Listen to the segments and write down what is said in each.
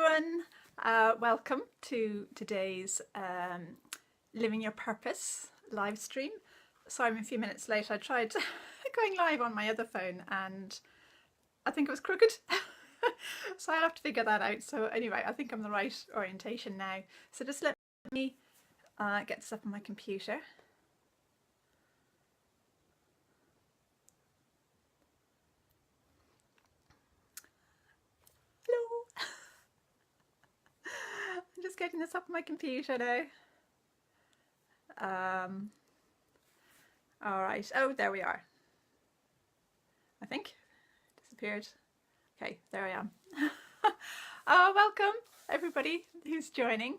everyone, welcome to today's Living Your Purpose live stream. Sorry I'm a few minutes late. I tried going live on my other phone and I think it was crooked. So I'll have to figure that out. So anyway, I think I'm the right orientation now. So just let me get this up on my computer. Hello. I'm just getting this up on my computer now. All right. Oh, there we are. I think disappeared. Okay, there I am. Oh, welcome everybody who's joining.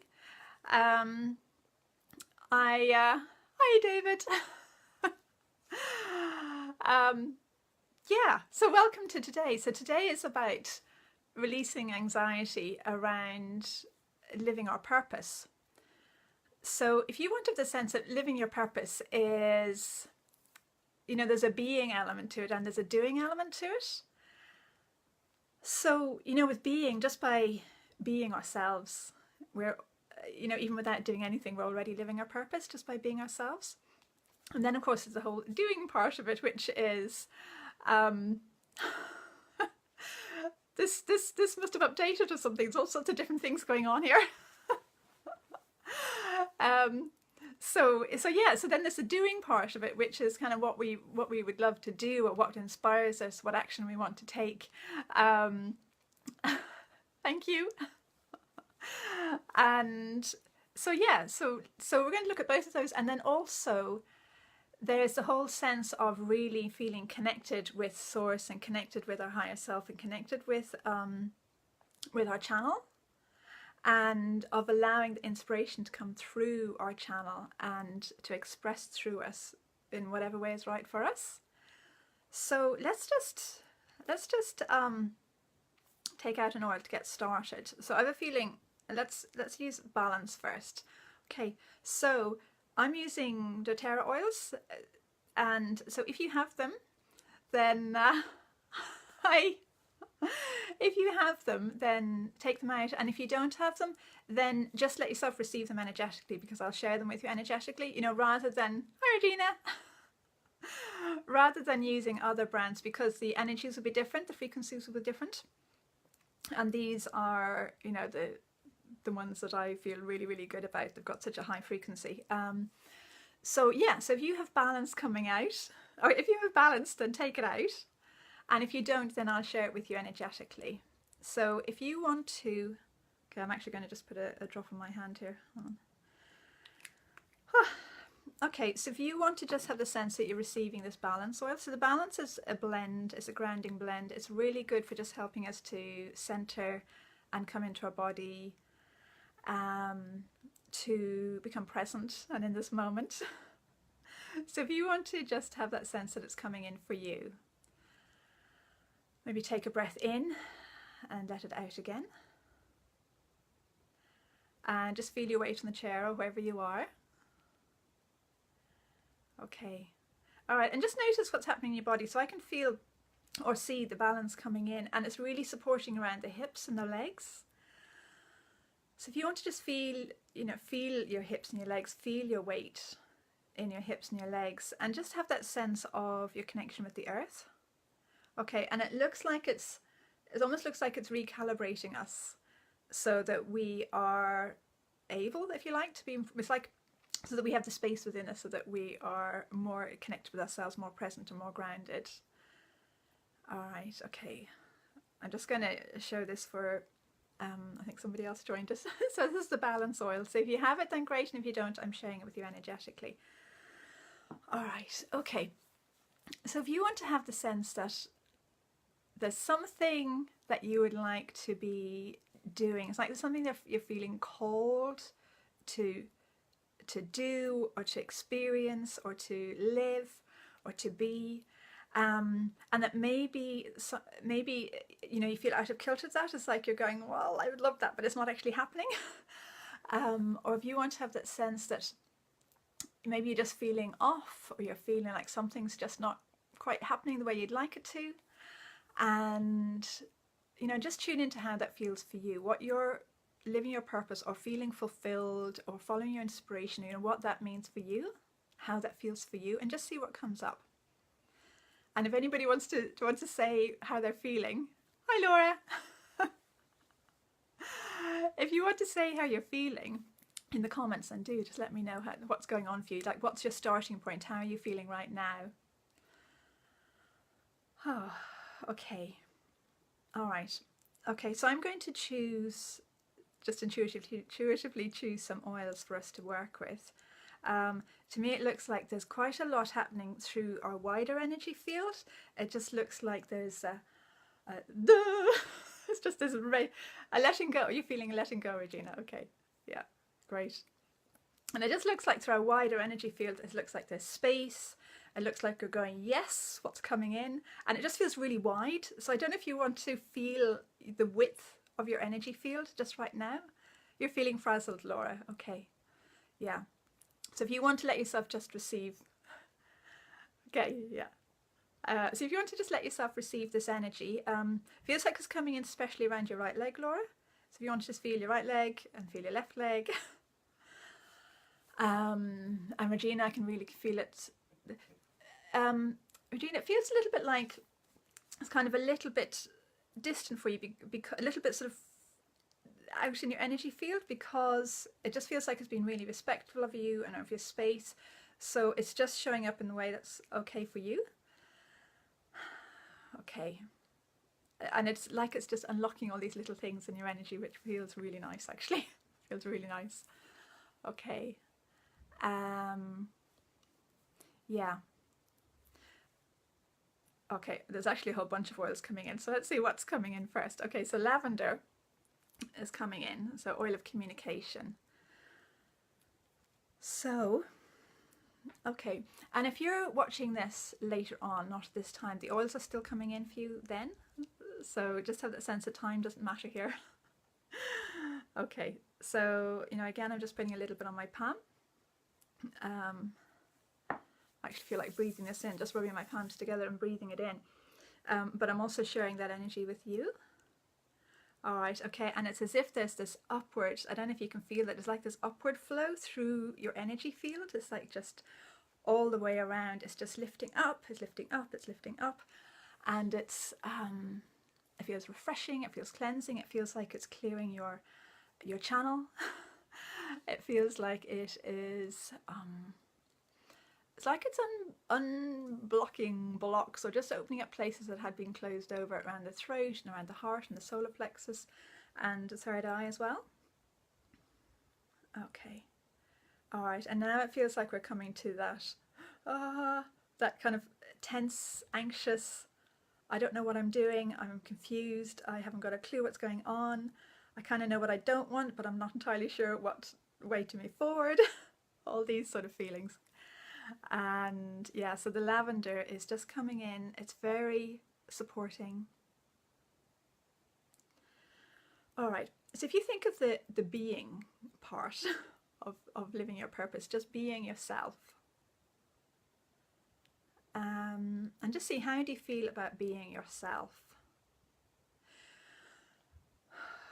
Hi David. Yeah, so welcome to today. So today is about releasing anxiety around living our purpose. So if you want to have the sense that living your purpose is, you know, there's a being element to it and there's a doing element to it. So, you know, with being, just by being ourselves, we're, you know, even without doing anything, we're already living our purpose just by being ourselves. And then of course there's the whole doing part of it, which is this must have updated or something. There's all sorts of different things going on here. So then there's the doing part of it, which is kind of what we would love to do, or what inspires us, what action we want to take. Thank you. And so yeah, so we're going to look at both of those, and then also there's the whole sense of really feeling connected with source and connected with our higher self and connected with our channel, and of allowing the inspiration to come through our channel and to express through us in whatever way is right for us. So let's just take out an oil to get started. So I have a feeling, let's use balance first. Okay, so I'm using doTERRA oils, and so if you have them, then if you have them, then take them out, and if you don't have them, then just let yourself receive them energetically, because I'll share them with you energetically, you know, rather than, hi Regina, rather than using other brands, because the energies will be different, the frequencies will be different, and these are, you know, the ones that I feel really, really good about. They've got such a high frequency. So yeah, so if you have balance coming out, or if you have balance, then take it out. And if you don't, then I'll share it with you energetically. So if you want to, okay, I'm actually going to just put a drop on my hand here. Okay, so if you want to just have the sense that you're receiving this balance oil, so the balance is a blend, it's a grounding blend. It's really good for just helping us to center and come into our body, to become present and in this moment. So if you want to just have that sense that it's coming in for you, maybe take a breath in and let it out again. And just feel your weight on the chair or wherever you are. Okay. All right, and just notice what's happening in your body. So I can feel or see the balance coming in, and it's really supporting around the hips and the legs. So if you want to just feel, you know, feel your hips and your legs, feel your weight in your hips and your legs, and just have that sense of your connection with the earth. Okay, and it looks like it almost looks like it's recalibrating us so that we are able, if you like, to be, it's like, so that we have the space within us so that we are more connected with ourselves, more present and more grounded. All right, okay. I'm just going to show this for, I think somebody else joined us. So this is the balance oil. So if you have it, then great. And if you don't, I'm sharing it with you energetically. All right, okay. So if you want to have the sense that there's something that you would like to be doing, it's like there's something that you're feeling called to do, or to experience, or to live, or to be, and that maybe you know, you feel out of kilter with that. It's like you're going, well, I would love that, but it's not actually happening. Or if you want to have that sense that maybe you're just feeling off, or you're feeling like something's just not quite happening the way you'd like it to, and you know, just tune into how that feels for you, what you're living your purpose or feeling fulfilled or following your inspiration, you know, what that means for you, how that feels for you, and just see what comes up. And if anybody wants to say how they're feeling, hi Laura. If you want to say how you're feeling in the comments, then do just let me know what's going on for you. Like, what's your starting point? How are you feeling right now? Oh, okay. All right. Okay, so I'm going to choose, just intuitively choose some oils for us to work with. To me, it looks like there's quite a lot happening through our wider energy field. It just looks like there's it's just this a letting go. Are you feeling a letting go, Regina? Okay, yeah, great. And it just looks like through our wider energy field, it looks like there's space. It looks like you're going, yes, what's coming in? And it just feels really wide. So I don't know if you want to feel the width of your energy field just right now. You're feeling frazzled, Laura. Okay, yeah. So if you want to let yourself just receive, okay, yeah. So if you want to just let yourself receive this energy, feels like it's coming in especially around your right leg, Laura. So if you want to just feel your right leg and feel your left leg. And Regina, I can really feel it. Regina, it feels a little bit like it's kind of a little bit distant for you, a little bit sort of out in your energy field, because it just feels like it's been really respectful of you and of your space. So it's just showing up in the way that's okay for you. Okay. And it's like it's just unlocking all these little things in your energy, which feels really nice, actually. Feels really nice. Okay. Yeah. Okay, there's actually a whole bunch of oils coming in. So let's see what's coming in first. Okay, so lavender is coming in. So oil of communication. So, okay. And if you're watching this later on, not this time, the oils are still coming in for you then. So just have that sense of time doesn't matter here. Okay, so, you know, again, I'm just putting a little bit on my palm. I actually feel like breathing this in, just rubbing my palms together and breathing it in. But I'm also sharing that energy with you. All right, okay, and it's as if there's this upward, I don't know if you can feel that, there's like this upward flow through your energy field. It's like just all the way around. It's just lifting up, it's lifting up, it's lifting up. And it's, it feels refreshing, it feels cleansing, it feels like it's clearing your channel. It feels like it is, it's like it's unblocking blocks, or just opening up places that had been closed over around the throat and around the heart and the solar plexus and the third eye as well. Okay. All right. And now it feels like we're coming to that kind of tense, anxious, I don't know what I'm doing, I'm confused, I haven't got a clue what's going on, I kind of know what I don't want, but I'm not entirely sure what way to move forward. All these sort of feelings. And yeah, so the lavender is just coming in. It's very supporting. All right, so if you think of the being part of living your purpose, just being yourself, and just see, how do you feel about being yourself?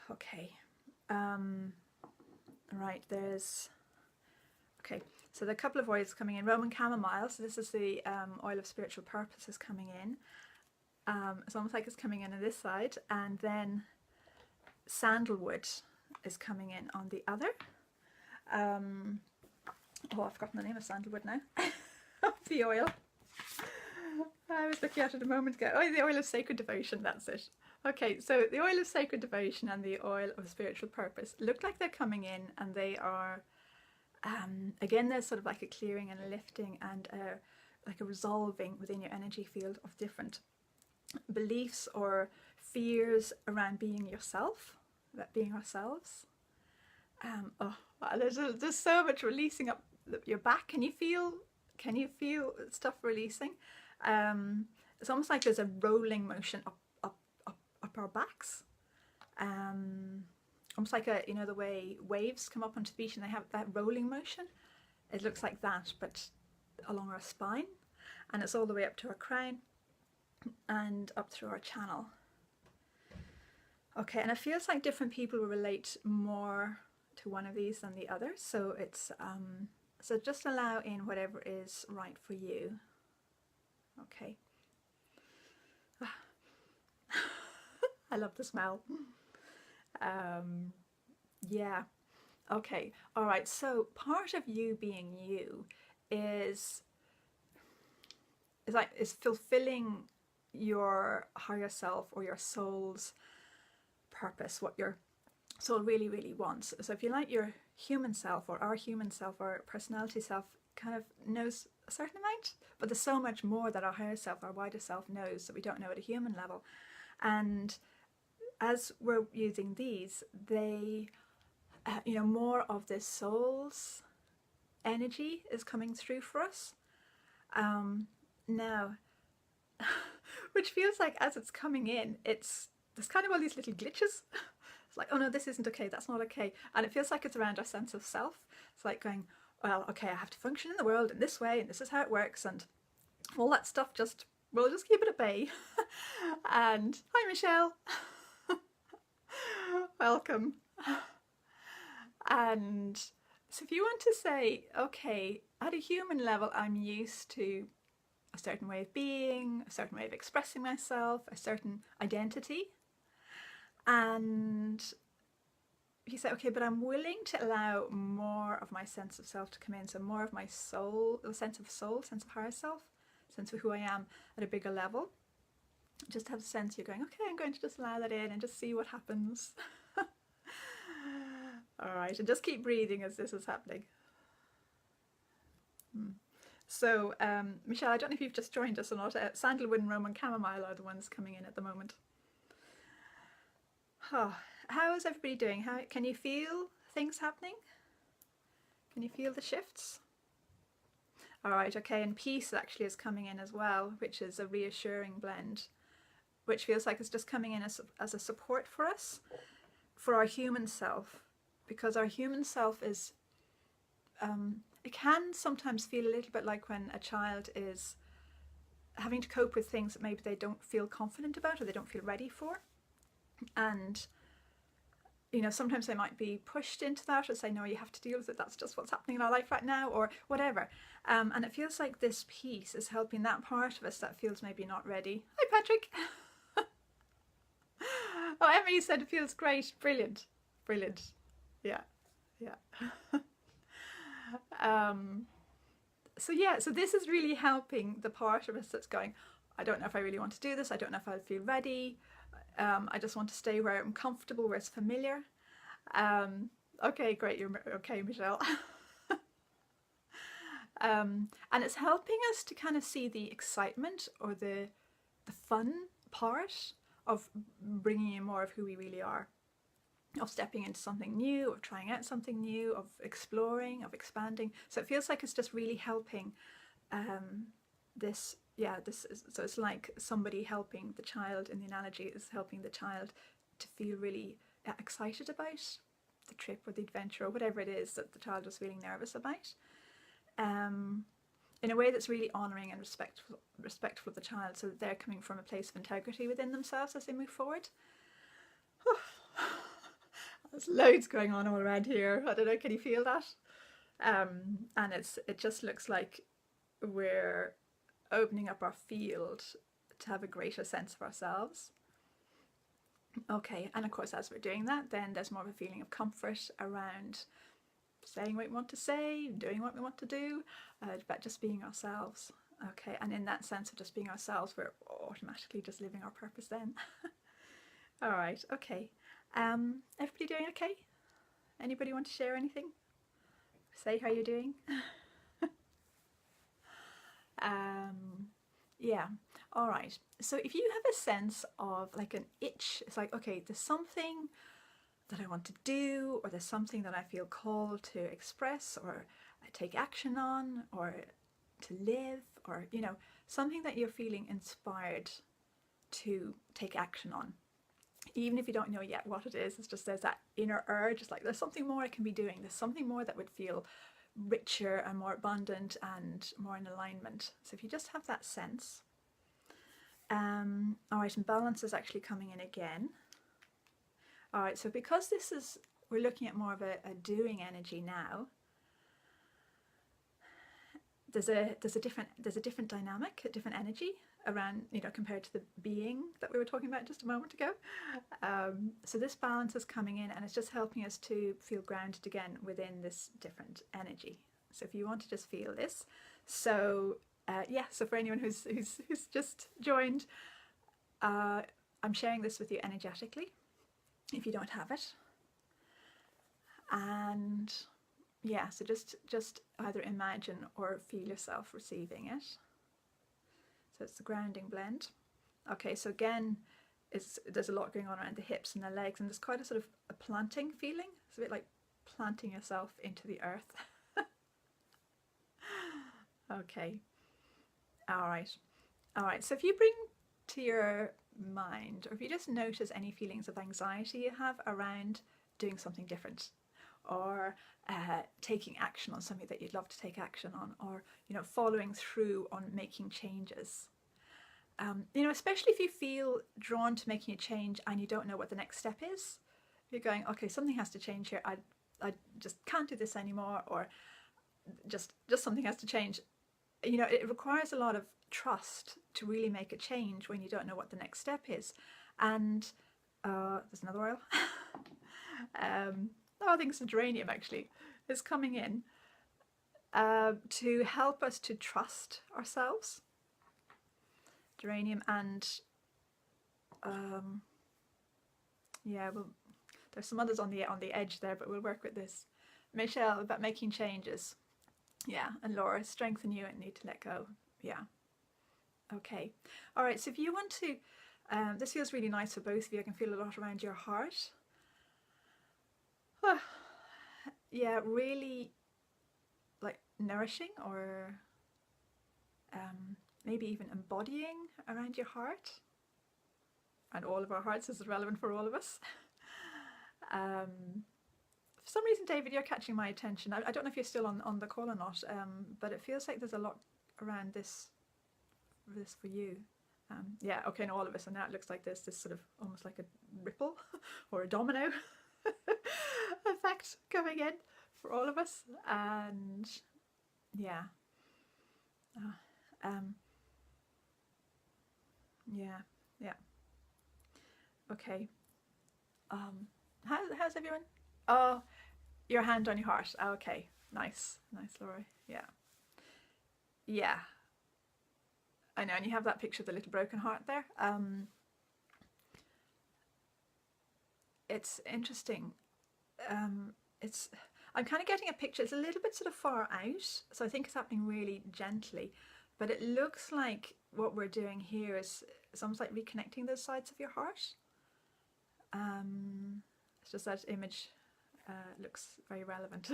Okay, right, there's, okay, so there are a couple of oils coming in. Roman chamomile, so this is the oil of spiritual purpose, is coming in. It's almost like it's coming in on this side, and then sandalwood is coming in on the other. Oh, I've forgotten the name of sandalwood now. The oil. I was looking at it a moment ago. Oh, the oil of sacred devotion, that's it. Okay, so the oil of sacred devotion and the oil of spiritual purpose look like they're coming in, and they are, again, there's sort of like a clearing and a lifting and like a resolving within your energy field of different beliefs or fears around being yourself, about being ourselves. Oh, there's so much releasing up your back. Can you feel stuff releasing? It's almost like there's a rolling motion up our backs. Almost like you know, the way waves come up onto the beach and they have that rolling motion. It looks like that, but along our spine, and it's all the way up to our crown and up through our channel. Okay, and it feels like different people will relate more to one of these than the other. So it's so just allow in whatever is right for you. Okay. I love the smell. Yeah. Okay. All right. So part of you being you is is fulfilling your higher self or your soul's purpose, what your soul really, really wants. So if you like, your human self or our human self or personality self kind of knows a certain amount, but there's so much more that our higher self, our wider self knows that we don't know at a human level. And as we're using these, they, more of this soul's energy is coming through for us. Now, which feels like as it's coming in, there's kind of all these little glitches. It's like, oh no, this isn't okay, that's not okay. And it feels like it's around our sense of self. It's like going, well, okay, I have to function in the world in this way, and this is how it works, and all that stuff we'll just keep it at bay. And hi, Michelle. Welcome. And so if you want to say, okay, at a human level, I'm used to a certain way of being, a certain way of expressing myself, a certain identity. And you say, okay, but I'm willing to allow more of my sense of self to come in. So more of my soul, sense of higher self, sense of who I am at a bigger level. Just have a sense you're going, okay, I'm going to just allow that in and just see what happens. All right, and just keep breathing as this is happening. So, Michelle, I don't know if you've just joined us or not. Sandalwood and Roman Chamomile are the ones coming in at the moment. How is everybody doing? How can you feel things happening? Can you feel the shifts? All right, okay, and peace actually is coming in as well, which is a reassuring blend, which feels like it's just coming in as a support for us, for our human self, because our human self is, it can sometimes feel a little bit like when a child is having to cope with things that maybe they don't feel confident about or they don't feel ready for. And sometimes they might be pushed into that or say, no, you have to deal with it, that's just what's happening in our life right now, or whatever. And it feels like this piece is helping that part of us that feels maybe not ready. Hi, Patrick. Oh, Emily said it feels great. Brilliant. Yeah. So this is really helping the part of us that's going, I don't know if I really want to do this, I don't know if I feel ready, I just want to stay where I'm comfortable, where it's familiar. Okay, great, you're okay, Michelle. And it's helping us to kind of see the excitement or the fun part of bringing in more of who we really are, of stepping into something new, of trying out something new, of exploring, of expanding. So it feels like it's just really helping so it's like somebody helping the child in the analogy is helping the child to feel really excited about the trip or the adventure or whatever it is that the child was feeling nervous about, in a way that's really honouring and respectful of the child, so that they're coming from a place of integrity within themselves as they move forward. There's loads going on all around here. I don't know, can you feel that? And it just looks like we're opening up our field to have a greater sense of ourselves. Okay, and of course as we're doing that, then there's more of a feeling of comfort around saying what we want to say, doing what we want to do, but just being ourselves. Okay, and in that sense of just being ourselves, we're automatically just living our purpose then. All right, okay. Everybody doing okay? Anybody want to share anything? Say how you're doing? Yeah, all right. So if you have a sense of like an itch, it's like, okay, there's something that I want to do, or there's something that I feel called to express or take action on, or to live, or something that you're feeling inspired to take action on. Even if you don't know yet what it is, it's just there's that inner urge. It's like there's something more I can be doing. There's something more that would feel richer and more abundant and more in alignment. So if you just have that sense. All right, and balance is actually coming in again. All right, so because we're looking at more of a doing energy now, there's a different dynamic, a different energy around, compared to the being that we were talking about just a moment ago. So this balance is coming in, and it's just helping us to feel grounded again within this different energy. So if you want to just feel this, so so for anyone who's just joined, I'm sharing this with you energetically if you don't have it. And yeah, so just either imagine or feel yourself receiving it. So it's the grounding blend. Okay, so again, there's a lot going on around the hips and the legs, and there's quite a sort of a planting feeling. It's a bit like planting yourself into the earth. Okay. All right. So if you bring to your mind, or if you just notice any feelings of anxiety you have around doing something different, or taking action on something that you'd love to take action on, or following through on making changes. Especially if you feel drawn to making a change and you don't know what the next step is. You're going, okay, something has to change here. I just can't do this anymore, or just something has to change. It requires a lot of trust to really make a change when you don't know what the next step is. And there's another oil. I think it's a geranium actually, is coming in to help us to trust ourselves. Geranium and well, there's some others on the edge there, but we'll work with this. Michelle, about making changes. Yeah, and Laura, strengthen you and need to let go. Yeah. Okay. All right, so if you want to, this feels really nice for both of you. I can feel a lot around your heart. Yeah, really like nourishing, or maybe even embodying around your heart. And all of our hearts, this is relevant for all of us. For some reason, David, you're catching my attention. I don't know if you're still on the call or not, but it feels like there's a lot around this for you. Yeah, okay, and all of us, and now it looks like there's this sort of almost like a ripple or a domino effect coming in for all of us. And yeah, yeah. Okay. How's everyone? Oh, your hand on your heart. Okay, nice, Laura. Yeah. I know, and you have that picture of the little broken heart there. It's interesting. I'm kind of getting a picture. It's a little bit sort of far out, so I think it's happening really gently. But it looks like what we're doing here is almost like reconnecting those sides of your heart. It's just that image looks very relevant.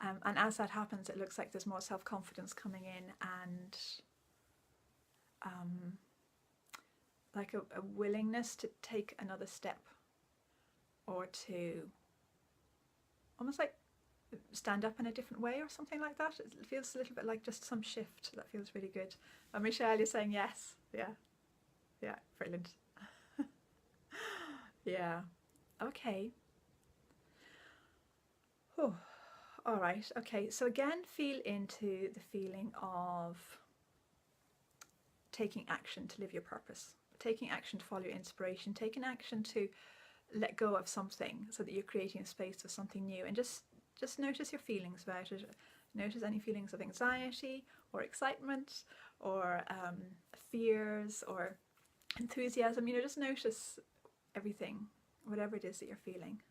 And as that happens, it looks like there's more self-confidence coming in, and like a willingness to take another step, or to almost like stand up in a different way or something like that. It feels a little bit like just some shift that feels really good. And Michelle, you're saying yes. Yeah, brilliant. Yeah, okay. Oh, all right, okay, so again, feel into the feeling of taking action to live your purpose, taking action to follow your inspiration, taking action to let go of something so that you're creating a space for something new. And just notice your feelings about it. Notice any feelings of anxiety or excitement, or fears or enthusiasm. Just notice everything, whatever it is that you're feeling.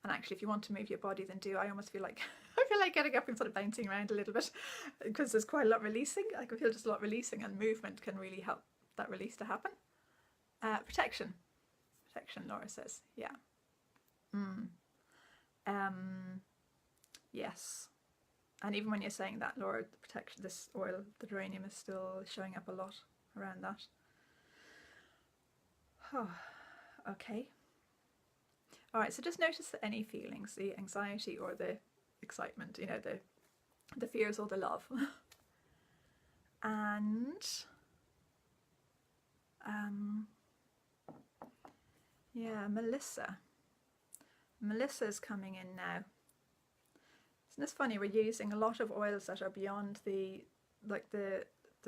And actually, if you want to move your body, then do. I almost feel like getting up and sort of bouncing around a little bit, because there's quite a lot releasing. I can feel just a lot releasing, and movement can really help that release to happen. Protection, Laura says. Yeah. Yes. And even when you're saying that, Laura, the protection, this oil, the geranium, is still showing up a lot around that. Oh, okay. All right, so just notice any feelings, the anxiety or the excitement, the fears or the love. And Yeah, Melissa. Melissa's coming in now. Isn't this funny? We're using a lot of oils that are beyond the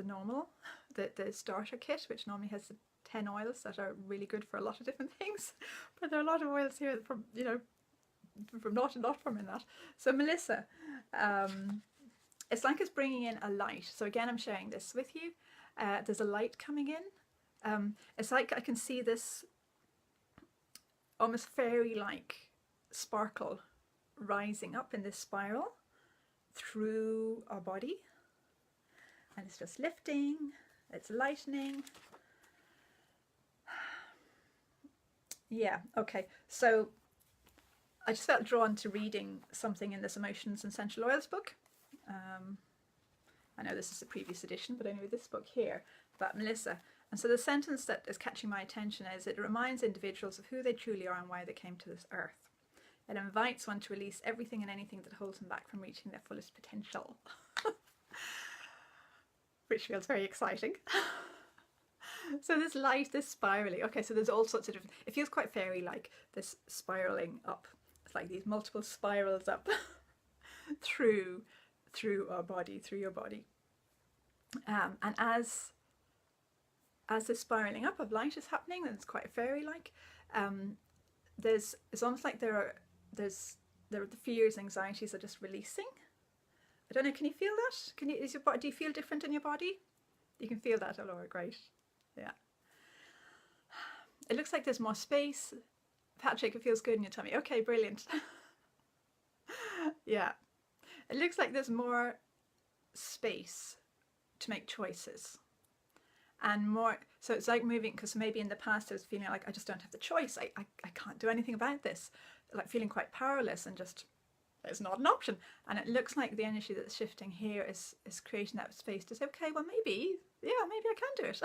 normal, the starter kit, which normally has 10 oils that are really good for a lot of different things. But there are a lot of oils here from, from not from in that. So Melissa, it's like it's bringing in a light. So again, I'm sharing this with you. There's a light coming in. It's like I can see this almost fairy-like sparkle rising up in this spiral through our body, and it's just lifting, it's lightening. Yeah, okay, so I just felt drawn to reading something in this Emotions and Essential Oils book. I know this is a previous edition, but anyway, this book here about Melissa. And so the sentence that is catching my attention is, it reminds individuals of who they truly are and why they came to this earth. It invites one to release everything and anything that holds them back from reaching their fullest potential. Which feels very exciting. So this light, this spiraling, okay, so there's all sorts of different, it feels quite fairy-like, this spiraling up. It's like these multiple spirals up through our body, through your body. And as this spiraling up of light is happening, and it's quite fairy-like, it's almost like the fears, anxieties are just releasing. I don't know, can you feel that? Do you feel different in your body? You can feel that, oh Laura, great. Yeah. It looks like there's more space. Patrick, it feels good in your tummy. Okay, brilliant. Yeah. It looks like there's more space to make choices. And more, so it's like moving, because maybe in the past I was feeling like I just don't have the choice. I can't do anything about this. Like feeling quite powerless and just, it's not an option. And it looks like the energy that's shifting here is creating that space to say, okay, well maybe I can do it.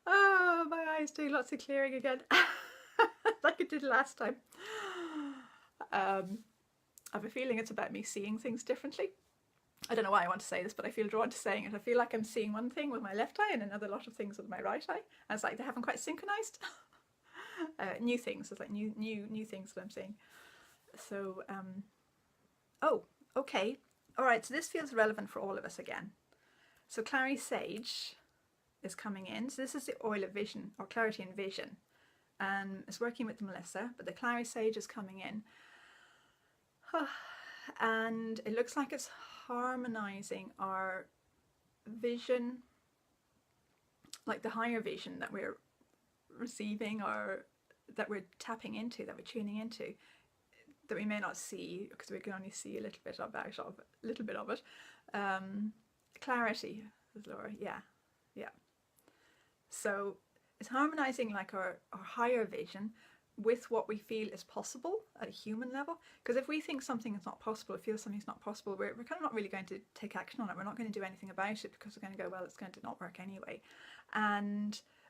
Oh, my eyes doing lots of clearing again, like it did last time. I have a feeling it's about me seeing things differently. I don't know why I want to say this, but I feel drawn to saying it. I feel like I'm seeing one thing with my left eye and another lot of things with my right eye. And it's like they haven't quite synchronized. New things, it's like new things that I'm seeing. So, oh, okay. All right, so this feels relevant for all of us again. So Clary Sage is coming in. So this is the oil of vision, or clarity and vision. And it's working with Melissa, but the Clary Sage is coming in. And it looks like it's harmonizing our vision, like the higher vision that we're receiving, or that we're tapping into, that we're tuning into, that we may not see because we can only see a little bit of it. Clarity, Laura. Yeah. So it's harmonizing like our higher vision with what we feel is possible at a human level. Because if we think something is not possible, feel something's not possible, we're kind of not really going to take action on it. We're not going to do anything about it because we're going to go, well, it's going to not work anyway.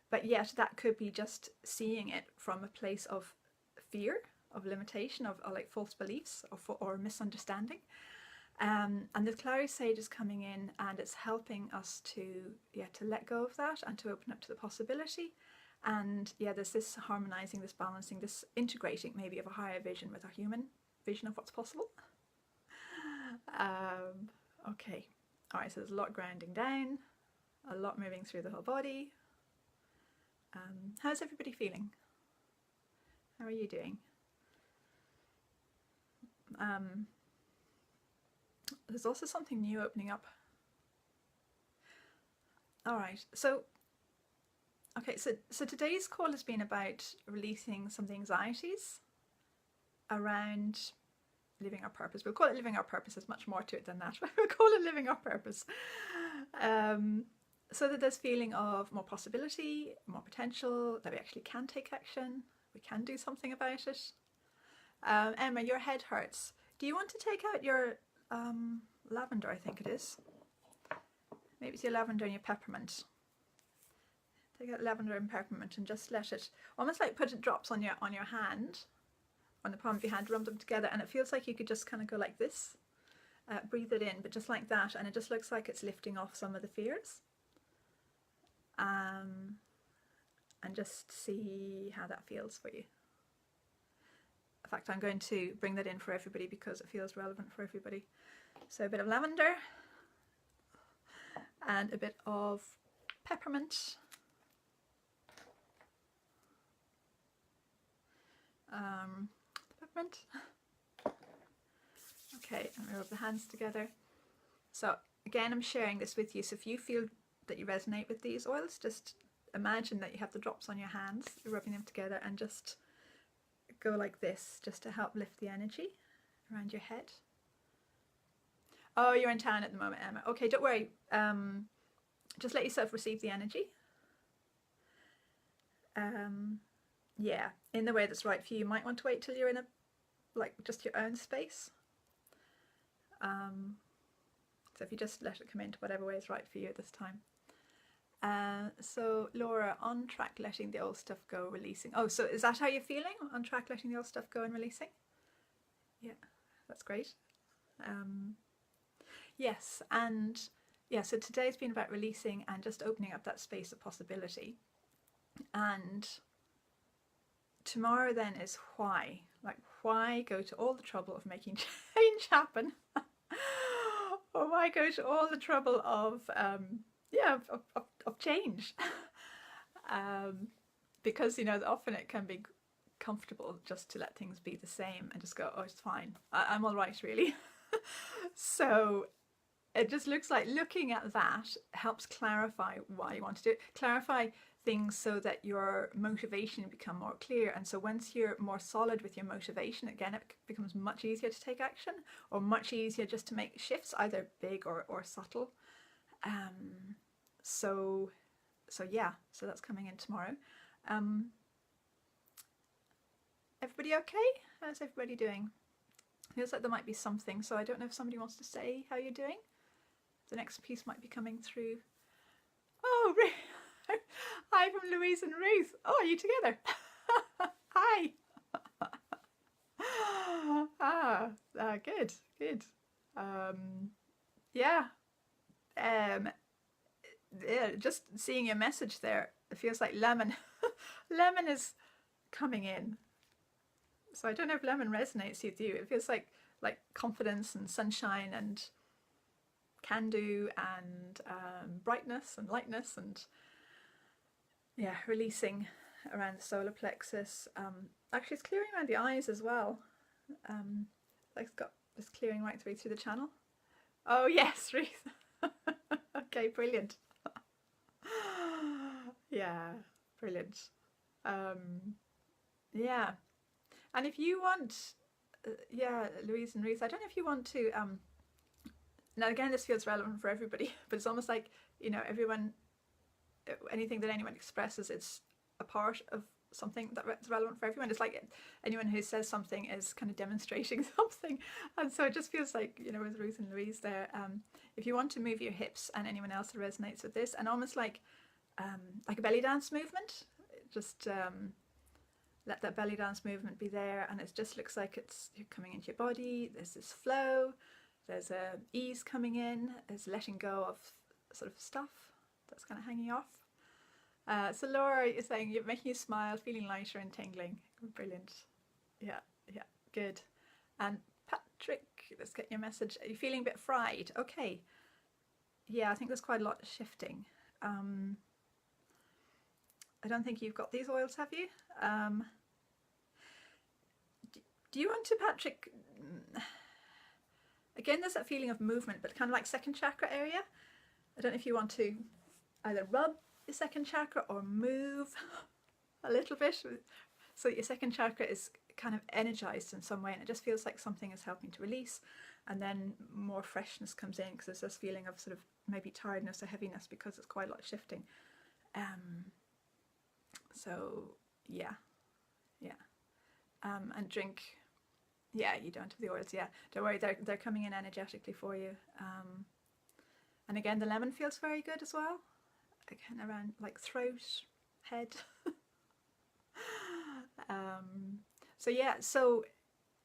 But yet that could be just seeing it from a place of fear, of limitation, of like false beliefs or misunderstanding. And the Clary Sage is coming in, and it's helping us to let go of that and to open up to the possibility. And there's this harmonizing, this balancing, this integrating maybe of a higher vision with our human vision of what's possible. Okay, all right, so there's a lot grounding down, a lot moving through the whole body. How's everybody feeling? How are you doing? There's also something new opening up. All right, so today's call has been about releasing some of the anxieties around living our purpose. We'll call it living our purpose. There's much more to it than that. We'll call it living our purpose. So that there's feeling of more possibility, more potential, that we actually can take action, we can do something about it. Emma, your head hurts. Do you want to take out your lavender, I think it is. Maybe it's your lavender and your peppermint. Take out lavender and peppermint and just let it, almost like put it drops on your hand, on the palm of your hand, rub them together, and it feels like you could just kind of go like this, breathe it in, but just like that, and it just looks like it's lifting off some of the fears. And and just see how that feels for you. In fact, I'm going to bring that in for everybody because it feels relevant for everybody. So a bit of lavender and a bit of peppermint. Peppermint. Okay, and we rub the hands together. So again, I'm sharing this with you. So if you feel that you resonate with these oils, just imagine that you have the drops on your hands, you're rubbing them together, and just go like this, just to help lift the energy around your head. Oh, you're in town at the moment, Emma. Okay, don't worry. Just let yourself receive the energy. Yeah, in the way that's right for you. You might want to wait till you're in a, like, just your own space. So if you just let it come into whatever way is right for you at this time. So Laura, on track letting the old stuff go, releasing. Oh, so is that how you're feeling? On track letting the old stuff go and releasing? Yeah, that's great. Yes, and yeah, so today's been about releasing and just opening up that space of possibility. And tomorrow then is why. Like, why go to all the trouble of making change happen? Or why go to all the trouble of change? Because, you know, often it can be comfortable just to let things be the same and just go, oh, it's fine. I'm all right, really. So it just looks like looking at that helps clarify why you want to do it. Clarify things so that your motivation become more clear, and so once you're more solid with your motivation, again, it becomes much easier to take action, or much easier just to make shifts, either big or subtle. So yeah, so that's coming in tomorrow. Everybody okay? How's everybody doing? Feels like there might be something, so I don't know if somebody wants to say how you're doing. The next piece might be coming through. Oh, hi from Louise and Ruth. Oh, are you together? Hi. Good. Yeah. Yeah, just seeing your message there, it feels like lemon. Lemon is coming in. So I don't know if lemon resonates with you. It feels like confidence and sunshine and can do and brightness and lightness, and yeah, releasing around the solar plexus. Actually, it's clearing around the eyes as well. Like it's got this clearing right through the channel. Oh yes, Ruth. Okay, brilliant. Yeah, brilliant. Yeah, and if you want, yeah, Louise and Ruth, I don't know if you want to. Now again, this feels relevant for everybody, but it's almost like, you know, everyone, anything that anyone expresses, it's a part of something that's relevant for everyone. It's like anyone who says something is kind of demonstrating something, and so it just feels like, you know, with Ruth and Louise there, if you want to move your hips, and anyone else that resonates with this, and almost like a belly dance movement, just let that belly dance movement be there, and it just looks like you're coming into your body. There's this flow, there's a ease coming in, there's letting go of sort of stuff that's kind of hanging off. So Laura is saying you're making you smile, feeling lighter and tingling. Brilliant. Yeah, good. And Patrick, let's get your message. Are you feeling a bit fried? Okay. Yeah, I think there's quite a lot shifting. I don't think you've got these oils, have you? Do you want to, Patrick? Again, there's that feeling of movement, but kind of like second chakra area. I don't know if you want to either rub your second chakra or move a little bit so that your second chakra is kind of energized in some way, and it just feels like something is helping to release, and then more freshness comes in because there's this feeling of sort of maybe tiredness or heaviness because it's quite a lot of shifting. So yeah. And drink. Yeah, you don't have the oils. Yeah, don't worry, they're coming in energetically for you. And again, the lemon feels very good as well. Again, around like throat, head. So yeah, so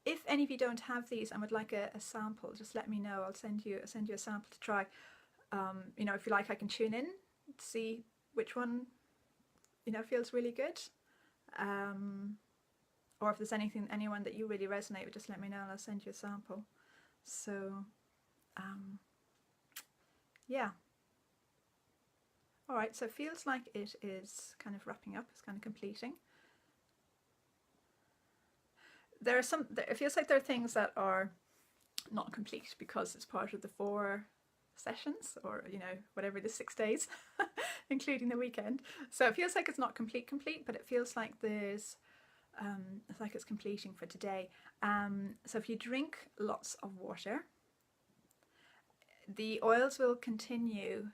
if any of you don't have these and would like a sample, just let me know. I'll send you a sample to try. You know, if you like, I can tune in to see which one you know, feels really good. Or if there's anyone that you really resonate with, just let me know and I'll send you a sample. So, yeah. All right, so it feels like it is kind of wrapping up, it's kind of completing. It feels like there are things that are not complete because it's part of the 4 sessions, or, you know, whatever, the 6 days, including the weekend. So it feels like it's not complete, but it feels like there's, it's like it's completing for today. So if you drink lots of water, the oils will continue.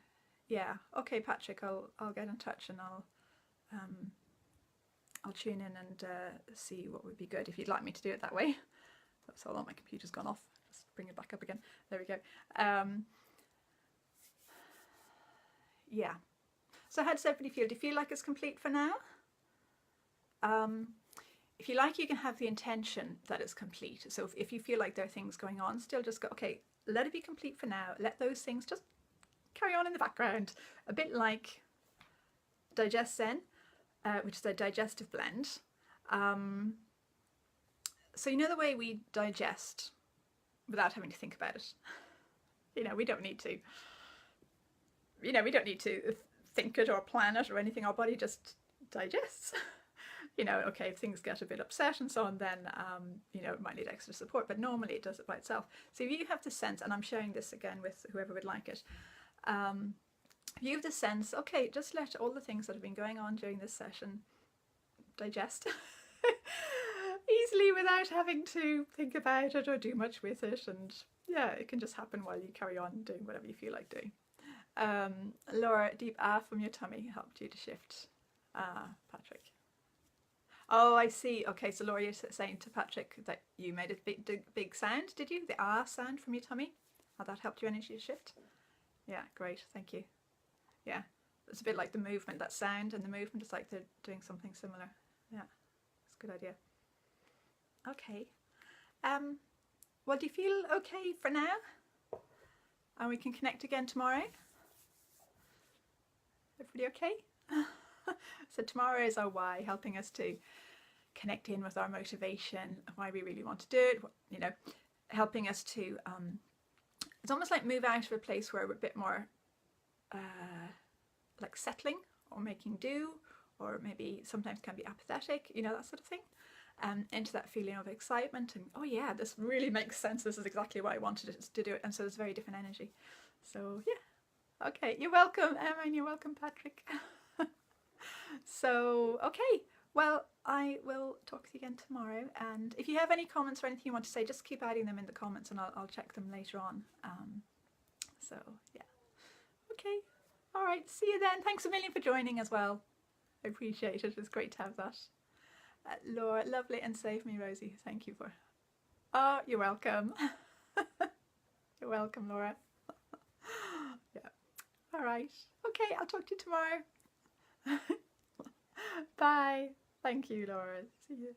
Yeah, okay, Patrick, I'll get in touch and I'll tune in and see what would be good if you'd like me to do it that way. Oops, hold on, my computer's gone off. Just bring it back up again. There we go. Yeah. So how does everybody feel? Do you feel like it's complete for now? If you like, you can have the intention that it's complete. So if you feel like there are things going on, still just go, okay, let it be complete for now. Let those things just carry on in the background. A bit like Digest Zen, which is a digestive blend. So you know the way we digest without having to think about it? You know, we don't need to, you know, we don't need to think it or plan it or anything. Our body just digests. You know, okay, if things get a bit upset and so on, then, you know, it might need extra support, but normally it does it by itself. So if you have the sense, and I'm sharing this again with whoever would like it, if you have the sense, okay, just let all the things that have been going on during this session digest easily without having to think about it or do much with it. And yeah, it can just happen while you carry on doing whatever you feel like doing. Laura, deep ah from your tummy helped you to shift. Patrick. Oh, I see. Okay, so Laura, you're saying to Patrick that you made a big sound, did you? The ah sound from your tummy? How that helped your energy to shift? Yeah, great. Thank you. Yeah, it's a bit like the movement, that sound and the movement is like they're doing something similar. Yeah, it's a good idea. Okay. Well, do you feel okay for now? And we can connect again tomorrow? Everybody okay? So tomorrow is our why, helping us to connect in with our motivation, why we really want to do it, you know, helping us to, it's almost like move out of a place where we're a bit more like settling or making do, or maybe sometimes can be apathetic, you know, that sort of thing, into that feeling of excitement and, oh yeah, this really makes sense, this is exactly why I wanted it to do it. And so there's very different energy. So yeah, okay, you're welcome, Emma, and you're welcome, Patrick. So, okay, well, I will talk to you again tomorrow. And if you have any comments or anything you want to say, just keep adding them in the comments and I'll check them later on. So, yeah. Okay. All right. See you then. Thanks a million for joining as well. I appreciate it. It was great to have that. Laura, lovely and save me, Rosie. Thank you for... Oh, you're welcome. You're welcome, Laura. Yeah. All right. Okay, I'll talk to you tomorrow. Bye. Thank you, Laura. See you.